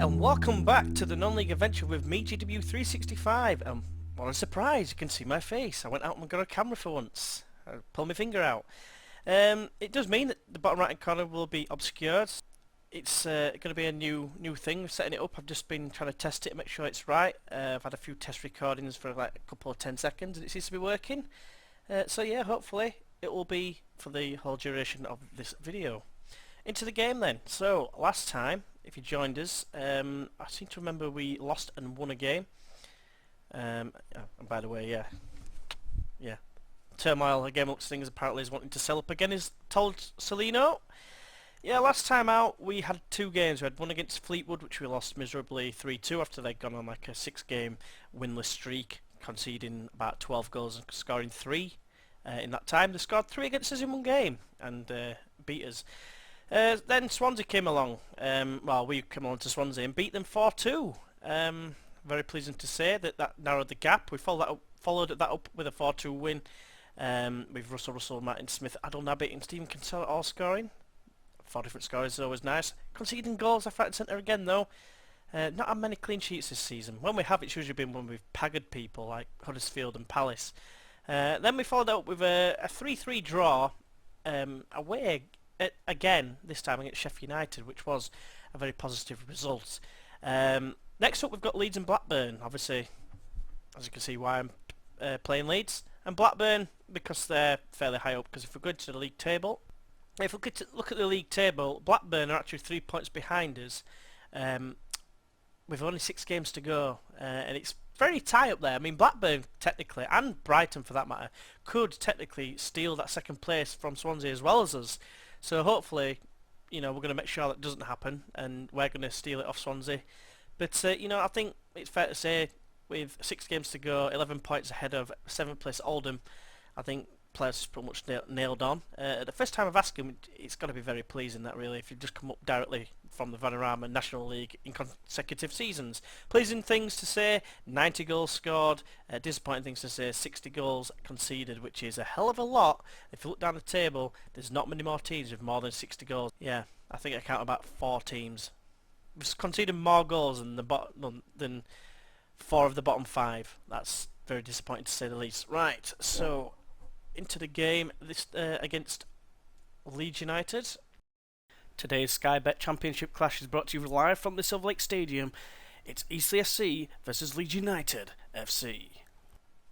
and welcome back to the non-league adventure with me, GW365. What a surprise, you can see my face. I went out and got a camera for once. I pulled my finger out. It does mean that the bottom right hand corner will be obscured. It's going to be a new thing, setting it up. I've just been trying to test it and make sure it's right. I've had a few test recordings for like a couple of 10 seconds and it seems to be working. So yeah, hopefully it will be for the whole duration of this video. Into the game then. So last time, if you joined us, I seem to remember we lost and won a game. And by the way, yeah, Turmoil, a game amongst things, apparently is wanting to sell up again, is told Celino. Yeah, last time out we had two games. We had one against Fleetwood, which we lost miserably 3-2 after they'd gone on like a 6-game winless streak, conceding about 12 goals and scoring 3 in that time. They scored 3 against us in one game and beat us. Then Swansea came along. Well, we came along to Swansea and beat them 4-2. Very pleasing to say that narrowed the gap. We followed that up with a 4-2 win with Russell, Martin Smith, Adel Nabi and Stephen Kinsella all scoring. 4 different scorers is always nice. Conceding goals left, right and centre again though. Not had many clean sheets this season. When we have, it's usually been when we've paggered people like Huddersfield and Palace. Then we followed up with a 3-3 draw away again, this time against Sheffield United, which was a very positive result. Next up we've got Leeds and Blackburn. Obviously, as you can see why I'm playing Leeds. And Blackburn, because they're fairly high up, because if we go to the league table, if we look at the league table, Blackburn are actually 3 points behind us with only 6 games to go, and it's very tight up there. I mean, Blackburn technically, and Brighton for that matter, could technically steal that second place from Swansea as well as us. So hopefully, you know, we're going to make sure that doesn't happen and we're going to steal it off Swansea. But, you know, I think it's fair to say with 6 games to go, 11 points ahead of 7th place Oldham, I think players is pretty much nailed on. The first time I've asked him, it's got to be very pleasing that really, if you just come up directly from the Vanarama National League in consecutive seasons. Pleasing things to say, 90 goals scored. Disappointing things to say, 60 goals conceded, which is a hell of a lot. If you look down the table, there's not many more teams with more than 60 goals. Yeah, I think I count about 4 teams. We've conceded more goals than 4 of the bottom 5. That's very disappointing to say the least. Right, so into the game this against Leeds United. Today's Sky Bet Championship clash is brought to you live from the Silver Lake Stadium. It's Eastleigh FC versus Leeds United FC.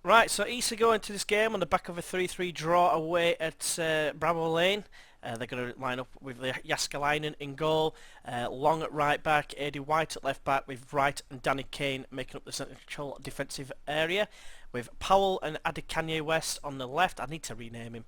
Right, so Eastleigh go into this game on the back of a 3-3 draw away at Bramall Lane. They're going to line up with Jaskalainen in goal, Long at right back, Eddie White at left back, with Wright and Danny Kane making up the central defensive area, with Powell and Adekanye West on the left. I need to rename him.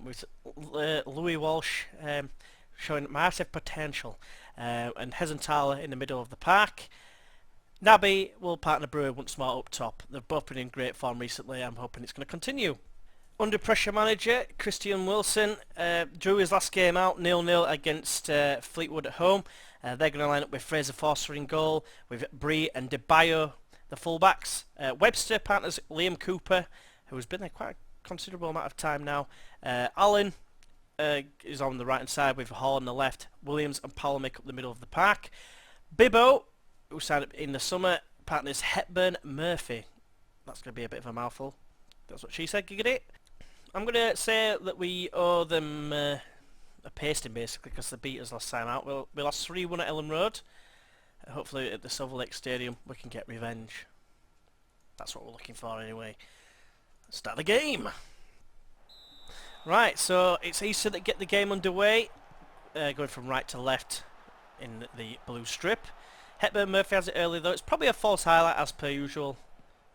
With Louis Walsh showing massive potential, and Hezenthaler in the middle of the park. Naby will partner Brewer once more up top. They've both been in great form recently. I'm hoping it's going to continue. Under pressure manager Christian Wilson drew his last game out 0-0 against Fleetwood at home. They're going to line up with Fraser Forster in goal, with Bree and DeBayo the fullbacks. Webster partners Liam Cooper, who has been there quite a considerable amount of time now. Allen is on the right hand side with Hall on the left. Williams and Powell make up the middle of the park. Bibbo, who signed up in the summer, partners Hepburn Murphy. That's going to be a bit of a mouthful. That's what she said, giggity. I'm going to say that we owe them a pasting basically because they beat us last time out. We lost 3-1 at Ellen Road. Hopefully at the Silver Lake Stadium we can get revenge. That's what we're looking for anyway. Let's start the game. Right, so it's Easter that get the game underway. Going from right to left in the blue strip. Hepburn Murphy has it early though. It's probably a false highlight as per usual.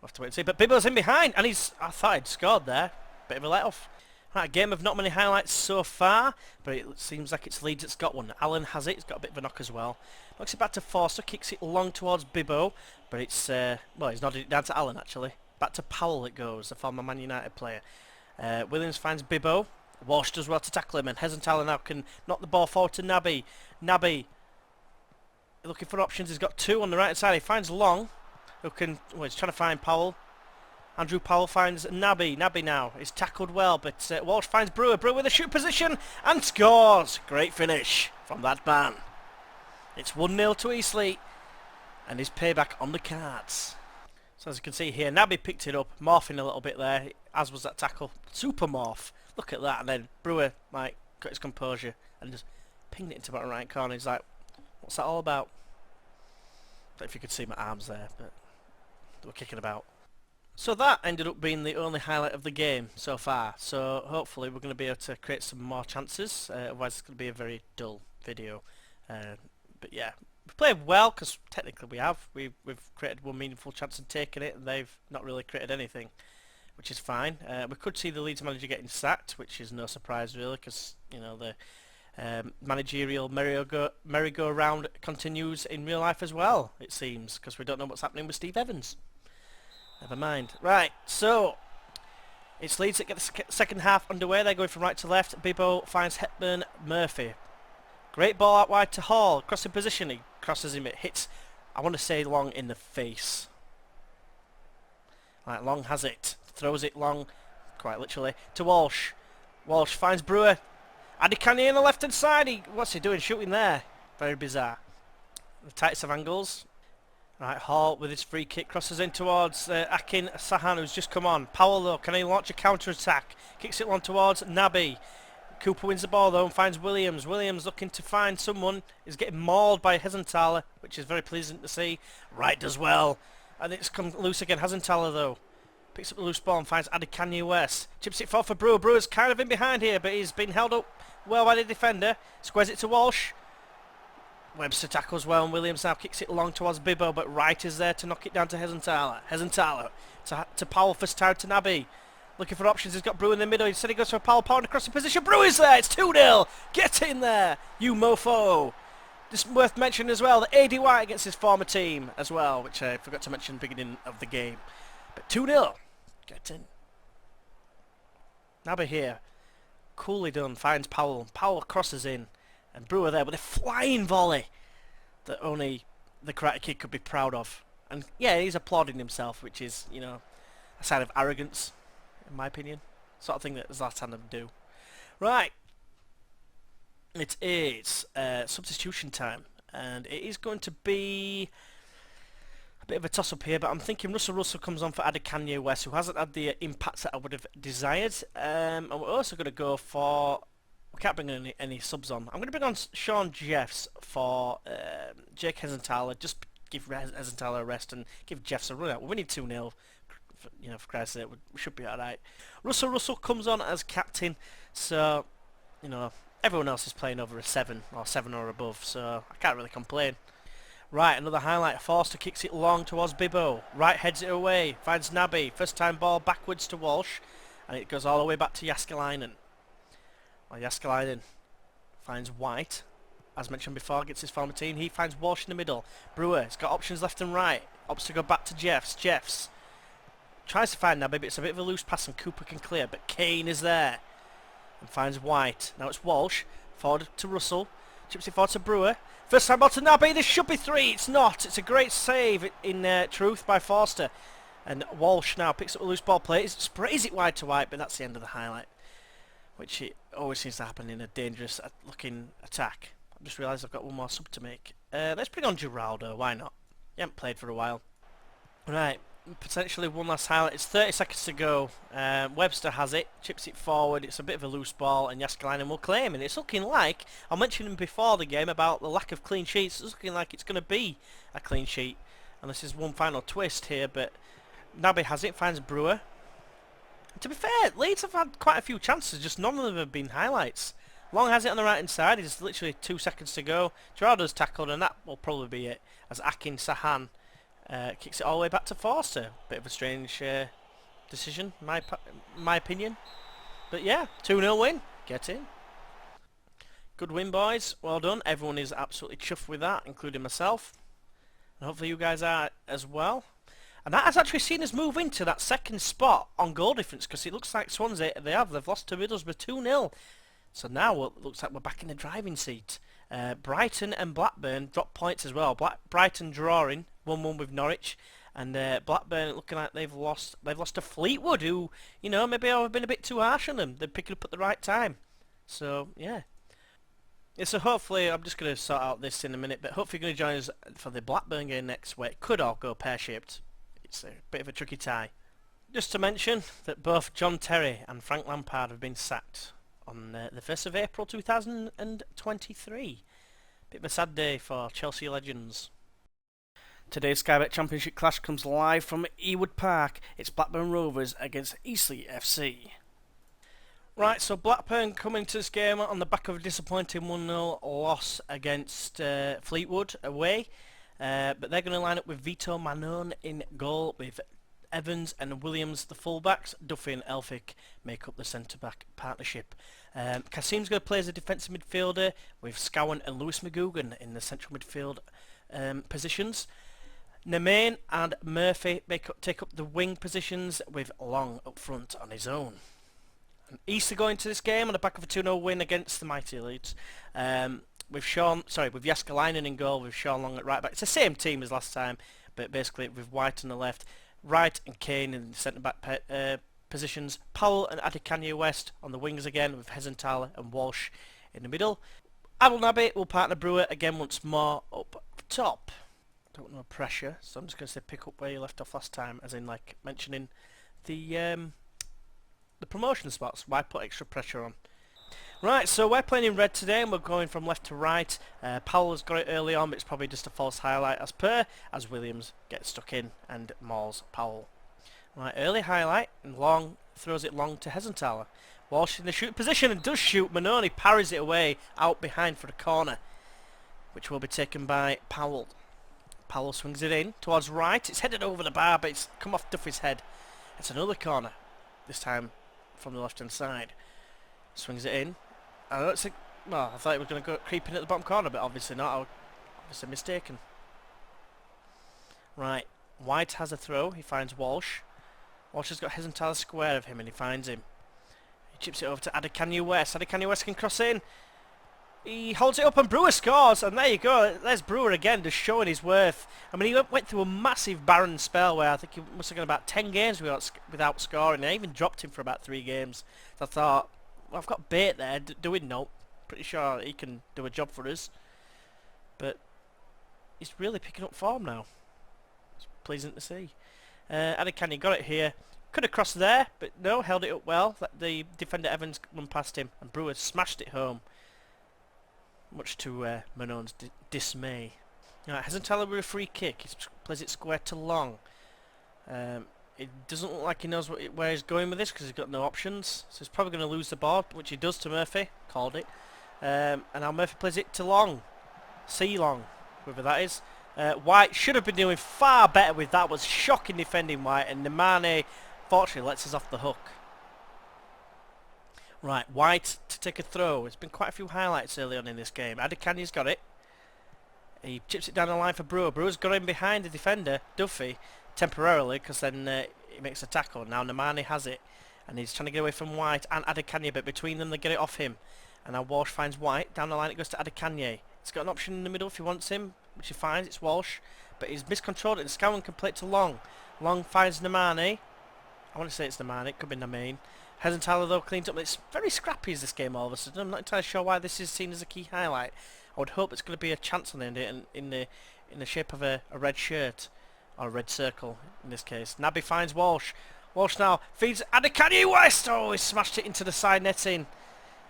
We'll have to wait and see. But Bibbo's in behind and I thought he'd scored there. Bit of a let-off. Right, a game of not many highlights so far, but it seems like it's Leeds that's got one. Allen has it. He's got a bit of a knock as well. Looks it back to Forster. Kicks it long towards Bibbo, but it's well, he's nodded it down to Allen actually. Back to Powell it goes, the former Man United player. Williams finds Bibbo. Walsh does well to tackle him, and Hezenthaler now can knock the ball forward to Naby. Naby looking for options. He's got 2 on the right side. He finds Long, who can. Well, he's trying to find Powell. Andrew Powell finds Naby. Naby now is tackled well, but Walsh finds Brewer. Brewer with a shoot position and scores. Great finish from that man. It's 1-0 to Eastleigh. And his payback on the cards. So as you can see here, Naby picked it up, morphing a little bit there, as was that tackle. Super morph. Look at that. And then Brewer, like, got his composure and just pinged it into bottom right corner. He's like, what's that all about? I don't know if you could see my arms there, but they were kicking about. So that ended up being the only highlight of the game so far. So hopefully we're going to be able to create some more chances. Otherwise it's going to be a very dull video. But yeah, we've played well because technically we have. We've created one meaningful chance and taken it, and they've not really created anything, which is fine. We could see the Leeds manager getting sacked, which is no surprise really, because you know the managerial merry-go-round continues in real life as well, it seems, because we don't know what's happening with Steve Evans. Never mind. Right, so it's Leeds that get the second half underway. They're going from right to left. Bibbo finds Hepburn Murphy. Great ball out wide to Hall. Crossing position. He crosses him. It hits, I want to say, Long in the face. Right, Long has it. Throws it long, quite literally, to Walsh. Walsh finds Brewer. Adikanye on the left-hand side. What's he doing? Shooting there. Very bizarre. The tightest of angles. Right, Hall with his free kick crosses in towards Akin Sahan, who's just come on. Powell though, can he launch a counter-attack? Kicks it long towards Naby. Cooper wins the ball though and finds Williams. Williams looking to find someone. Is getting mauled by Hesenthaler, which is very pleasant to see. Wright does well. And it's come loose again. Hesenthaler though picks up the loose ball and finds Adikanye West. Chips it forward for Brewer. Brewer's kind of in behind here, but he's been held up well by the defender. Squares it to Walsh. Webster tackles well, and Williams now kicks it long towards Bibbo, but Wright is there to knock it down to Hesenthaler. Hesenthaler to Powell, first time to Naby. Looking for options, he's got Brewer in the middle. Instead he goes for Powell, Powell across the position. Brewer's there, it's 2-0. Get in there, you mofo. Just worth mentioning as well that AD White against his former team as well, which I forgot to mention at the beginning of the game. But 2-0, get in. Naby here, coolly done, finds Powell. Powell crosses in. And Brewer there with a flying volley that only the Karate Kid could be proud of. And yeah, he's applauding himself, which is, you know, a sign of arrogance, in my opinion. Sort of thing that Zlatan would do. Right. It is substitution time. And it is going to be a bit of a toss-up here, but I'm thinking Russell comes on for Adikanye West, who hasn't had the impact that I would have desired. And we're also going to go for... We can't bring any subs on. I'm going to bring on Sean Jeffs for Jake Hesenthaler. Just give Hesenthaler a rest and give Jeffs a run out. We need 2-0. You know, for Christ's sake, we should be alright. Russell comes on as captain, so you know everyone else is playing over a 7 or above, so I can't really complain. Right, another highlight. Forster kicks it long towards Bibbo. Wright heads it away. Finds Naby. First time ball backwards to Walsh, and it goes all the way back to Jaskalainen. Well, Jaskalainen finds White, as mentioned before, gets his former team. He finds Walsh in the middle. Brewer, he's got options left and right. Opts to go back to Jeffs. Jeffs tries to find Naby, but it's a bit of a loose pass and Cooper can clear. But Kane is there and finds White. Now it's Walsh. Forward to Russell. Chips it forward to Brewer. First time ball to Naby. This should be 3. It's not. It's a great save in truth by Forster. And Walsh now picks up a loose ball play. Sprays it wide to White, but that's the end of the highlight, which it always seems to happen in a dangerous looking attack. I just realised I've got one more sub to make. Let's bring on Geraldo, why not? He hasn't played for a while. Right, potentially one last highlight. It's 30 seconds to go. Webster has it, chips it forward. It's a bit of a loose ball, and Jaskalainen will claim it. It's looking like, I mentioned before the game about the lack of clean sheets. It's looking like it's going to be a clean sheet. And this is one final twist here, but Naby has it, finds Brewer. To be fair, Leeds have had quite a few chances, just none of them have been highlights. Long has it on the right hand side, it's literally 2 seconds to go. Gerardo's tackled and that will probably be it, as Akin Sahan kicks it all the way back to Forster. Bit of a strange decision, my opinion. But yeah, 2-0 win, get in. Good win, boys, well done. Everyone is absolutely chuffed with that, including myself. And hopefully you guys are as well. And that has actually seen us move into that second spot on goal difference, because it looks like Swansea, they've lost to Middlesbrough 2-0. So now it looks like we're back in the driving seat. Brighton and Blackburn drop points as well. Brighton drawing 1-1 with Norwich, and Blackburn looking like they've lost to Fleetwood, who, you know, maybe I've been a bit too harsh on them. They're picking up at the right time. So yeah. Yeah, so hopefully, I'm just going to sort out this in a minute, but hopefully you're going to join us for the Blackburn game next, where it could all go pear-shaped. It's a bit of a tricky tie. Just to mention that both John Terry and Frank Lampard have been sacked on the 1st of April 2023. Bit of a sad day for Chelsea legends. Today's Sky Bet Championship clash comes live from Ewood Park. It's Blackburn Rovers against Eastleigh FC. Right, so Blackburn coming to this game on the back of a disappointing 1-0 loss against Fleetwood away. But they're going to line up with Vito Manon in goal, with Evans and Williams the fullbacks. Duffy and Elphick make up the centre-back partnership. Kasim's going to play as a defensive midfielder, with Scowen and Lewis McGugan in the central midfield positions. Nemain and Murphy take up the wing positions, with Long up front on his own. And East are going to this game on the back of a 2-0 win against the mighty Leeds. With Jaskalainen in goal, with Sean Long at right back. It's the same team as last time, but basically with White on the left, Wright and Kane in the centre back positions. Powell and Adekanye West on the wings again, with Hesenthaler and Walsh in the middle. Abdelnaby will partner Brewer again once more up top. Don't know pressure, so I'm just going to say pick up where you left off last time, as in like mentioning the promotion spots. Why put extra pressure on? Right, so we're playing in red today, and we're going from left to right. Powell has got it early on, but it's probably just a false highlight as Williams gets stuck in and mauls Powell. Right, early highlight, and Long throws it long to Hesenthaler. Walsh in the shoot position and does shoot. Manoni parries it away out behind for the corner, which will be taken by Powell. Powell swings it in towards right. It's headed over the bar, but it's come off Duffy's head. It's another corner, this time from the left-hand side. Swings it in. I don't think. Well, I thought it was going to go creeping at the bottom corner, but obviously not. I was obviously mistaken. Right, White has a throw. He finds Walsh. Walsh has got Hesenthaler square of him, and he finds him. He chips it over to Adekanye West. Adekanye West can cross in. He holds it up, and Brewer scores. And there you go. There's Brewer again, just showing his worth. I mean, he went through a massive barren spell where I think he must have gone about 10 games without scoring. I even dropped him for about 3 games. So I thought, well, I've got bait there. Doing no. Pretty sure he can do a job for us. But he's really picking up form now. It's pleasing to see. Adekanye got it here. Could have crossed there, but no, held it up well. Let the defender Evans run past him, and Brewer smashed it home, much to Manon's dismay. Right, Hesenthaler with a free kick. He plays it square to Long. It doesn't look like he knows where he's going with this, because he's got no options. So he's probably going to lose the ball, which he does to Murphy. Called it. And now Murphy plays it to Long. C Long, whoever that is. White should have been doing far better with that. Was shocking defending White, and Nemane fortunately lets us off the hook. Right, White to take a throw. There's been quite a few highlights early on in this game. Adekanye's got it. He chips it down the line for Brewer. Brewer's got in behind the defender, Duffy, temporarily, because then he makes a tackle. Now Nemane has it, and he's trying to get away from White and Adekanye, but between them they get it off him. And now Walsh finds White. Down the line it goes to Adekanye. He's got an option in the middle if he wants him, which he finds. It's Walsh, but he's miscontrolled it, and Scowen can play it to Long. Long finds Nemane. I want to say it's Nemane. It could be Nemain. Hesenthaler though cleans up. It's very scrappy as this game all of a sudden. I'm not entirely sure why this is seen as a key highlight. I would hope it's going to be a chance on the end in the shape of a red shirt, or a red circle in this case. Naby finds Walsh. Walsh now feeds Adekanye West. Oh, he smashed it into the side netting.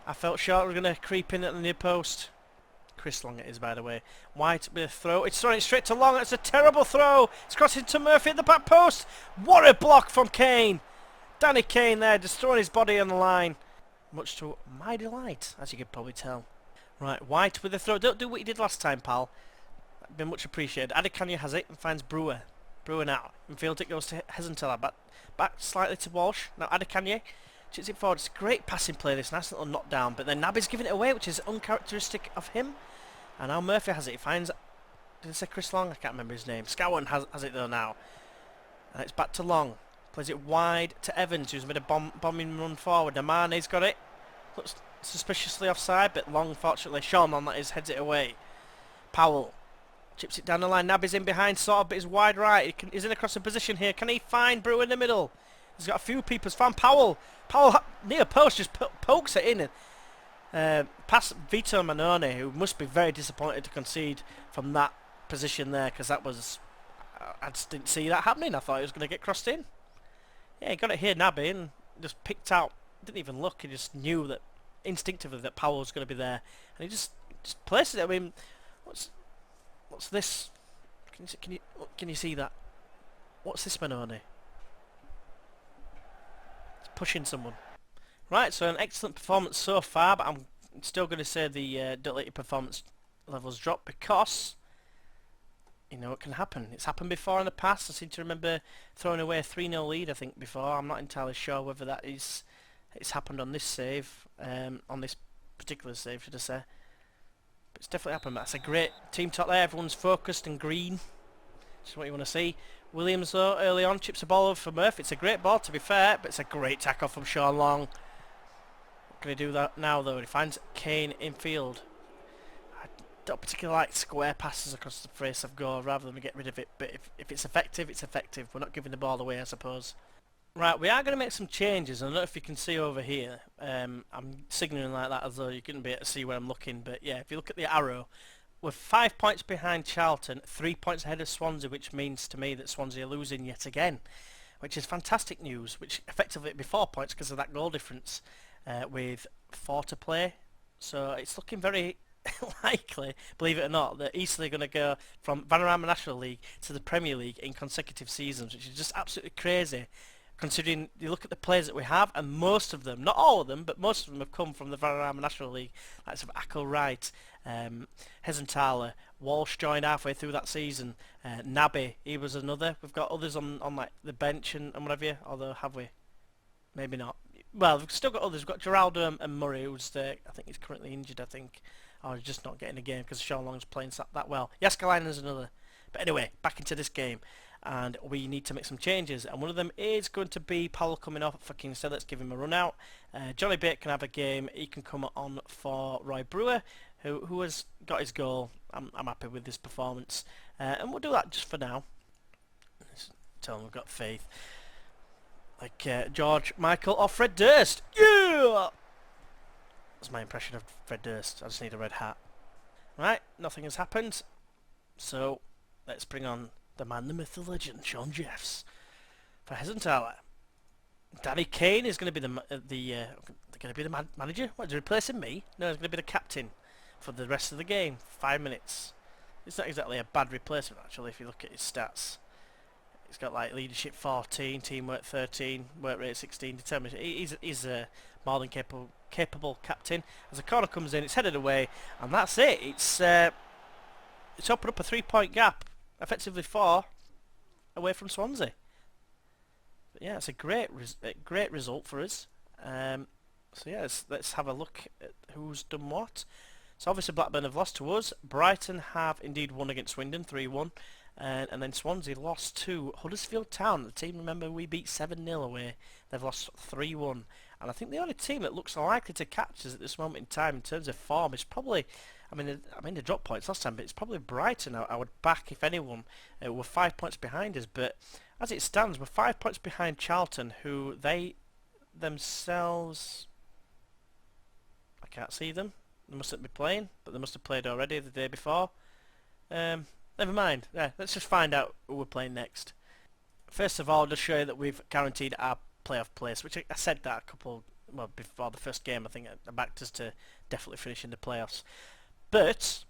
I felt sure it was going to creep in at the near post. Chris Long it is, by the way. White with a throw. It's throwing it straight to Long. It's a terrible throw. It's crossing to Murphy at the back post. What a block from Kane. Danny Kane there, just throwing his body on the line. Much to my delight, as you could probably tell. Right, White with the throw. Don't do what you did last time, pal. That'd been much appreciated. Adekanye has it and finds Brewer. Brewer now. In field it goes to Hesenthaler. Back slightly to Walsh. Now Adekanye chips it forward. It's a great passing play, this nice little knockdown. But then Naby's giving it away, which is uncharacteristic of him. And now Murphy has it. He finds... Did I say Chris Long? I can't remember his name. Scowen has it though now. And it's back to Long. Plays it wide to Evans, who's made a bombing run forward. Nemane's got it. Looks suspiciously offside, but Long, fortunately, Sean on that is, heads it away. Powell chips it down the line. Naby's in behind, sort of, but he's wide right. He's in a crossing position here. Can he find Brewer in the middle? He's got a few people. He's found Powell. Powell near post just pokes it in. Past Vito Manone, who must be very disappointed to concede from that position there, because that was... I just didn't see that happening. I thought he was going to get crossed in. Yeah, he got it here, Naby, and just picked out... Didn't even look, he just knew that instinctively that Powell was going to be there. And he just placed it. I mean, what's this? Can you see that? What's this, Manone? It's pushing someone. Right, so an excellent performance so far, but I'm still going to say the deleted performance levels drop because, you know, it can happen. It's happened before in the past. I seem to remember throwing away a 3-0 lead, I think, before. I'm not entirely sure whether that is... It's happened on this save, on this particular save, should I say. But it's definitely happened. That's a great team top there. Everyone's focused and green. That's what you want to see. Williams, though, early on, chips a ball over for Murphy. It's a great ball, to be fair, but it's a great tackle from Sean Long. Going to do that now, though. He finds Kane in field. I don't particularly like square passes across the face of goal rather than get rid of it. But if it's effective, it's effective. We're not giving the ball away, I suppose. Right, we are going to make some changes. I don't know if you can see over here. I'm signalling like that as though you couldn't be able to see where I'm looking. But yeah, if you look at the arrow, we're 5 points behind Charlton, 3 points ahead of Swansea, which means to me that Swansea are losing yet again, which is fantastic news, which effectively it'd be 4 points because of that goal difference with 4 to play. So it's looking very likely, believe it or not, that Eastleigh are going to go from Vanarama National League to the Premier League in consecutive seasons, which is just absolutely crazy. Considering you look at the players that we have, and most of them, not all of them, but most of them have come from the Vanarama National League, like sort of Ackle Wright, Hesenthaler, Walsh joined halfway through that season, Naby, he was another. We've got others on like the bench and whatever, although have we? Maybe not. Well, we've still got others. We've got Geraldo and Murray, who's I think he's currently injured, I think, or he's just not getting a game because Sean Long's playing that well. Jaskalainen's another. But anyway, back into this game. And we need to make some changes, and one of them is going to be Powell coming off for Kingston. Let's give him a run out. Johnny Bate can have a game. He can come on for Roy Brewer, who has got his goal. I'm happy with this performance, and we'll do that just for now. Let's tell him we've got faith, like George, Michael, or Fred Durst. Yeah, that's my impression of Fred Durst. I just need a red hat. Right, nothing has happened, so let's bring on the man, the myth, the legend, Sean Jeffs for Hesenthaler. Danny Kane is going to be the manager. What, is he replacing me? No, he's going to be the captain for the rest of the game. 5 minutes. It's not exactly a bad replacement actually if you look at his stats. He's got like leadership 14, teamwork 13, work rate 16, determination. He's a more than capable captain. As the corner comes in, it's headed away, and that's it. It's opened up a 3-point gap. Effectively 4 away from Swansea. But yeah, it's a great result for us. So yeah, let's have a look at who's done what. So obviously Blackburn have lost to us. Brighton have indeed won against Swindon 3-1. And then Swansea lost to Huddersfield Town. The team, remember, we beat 7-0 away. They've lost 3-1. And I think the only team that looks likely to catch us at this moment in time in terms of form is probably... I mean, they dropped points last time, but it's probably Brighton I would back if anyone. We're 5 points behind us, but as it stands, we're 5 points behind Charlton, who they themselves... I can't see them. They mustn't be playing, but they must have played already the day before. Never mind. Yeah, let's just find out who we're playing next. First of all, just show you that we've guaranteed our playoff place, which I said that before the first game. I think I backed us to definitely finish in the playoffs. But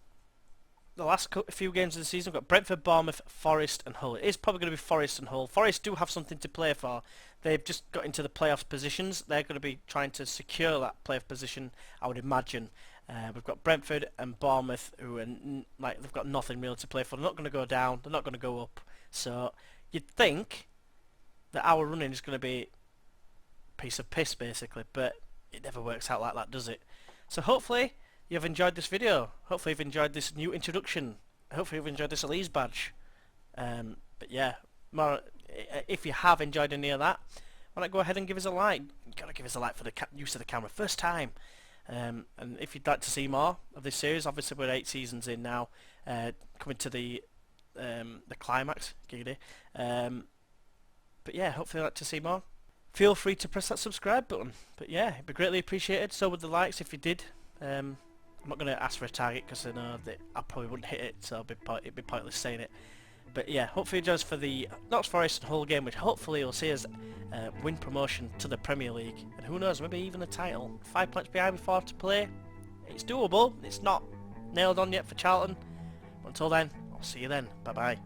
the last few games of the season, we've got Brentford, Bournemouth, Forest and Hull. It is probably going to be Forest and Hull. Forest do have something to play for. They've just got into the playoff positions. They're going to be trying to secure that playoff position, I would imagine. We've got Brentford and Bournemouth, who are they've got nothing really to play for. They're not going to go down. They're not going to go up. So you'd think that our running is going to be a piece of piss, basically. But it never works out like that, does it? So hopefully you've enjoyed this video. Hopefully you've enjoyed this new introduction. Hopefully you've enjoyed this Elise badge. But yeah, if you have enjoyed any of that, why not go ahead and give us a like. You've got to give us a like for the use of the camera. First time. And if you'd like to see more of this series, obviously we're 8 seasons in now, coming to the climax, giggity. But yeah, hopefully you'd like to see more. Feel free to press that subscribe button. But yeah, it'd be greatly appreciated. So would the likes if you did. I'm not going to ask for a target because I know that I probably wouldn't hit it, so it'd be pointless saying it. But yeah, hopefully just for the Notts Forest and Hull game, which hopefully will see us win promotion to the Premier League. And who knows, maybe even a title. 5 points behind before I have to play. It's doable. It's not nailed on yet for Charlton. But until then, I'll see you then. Bye bye.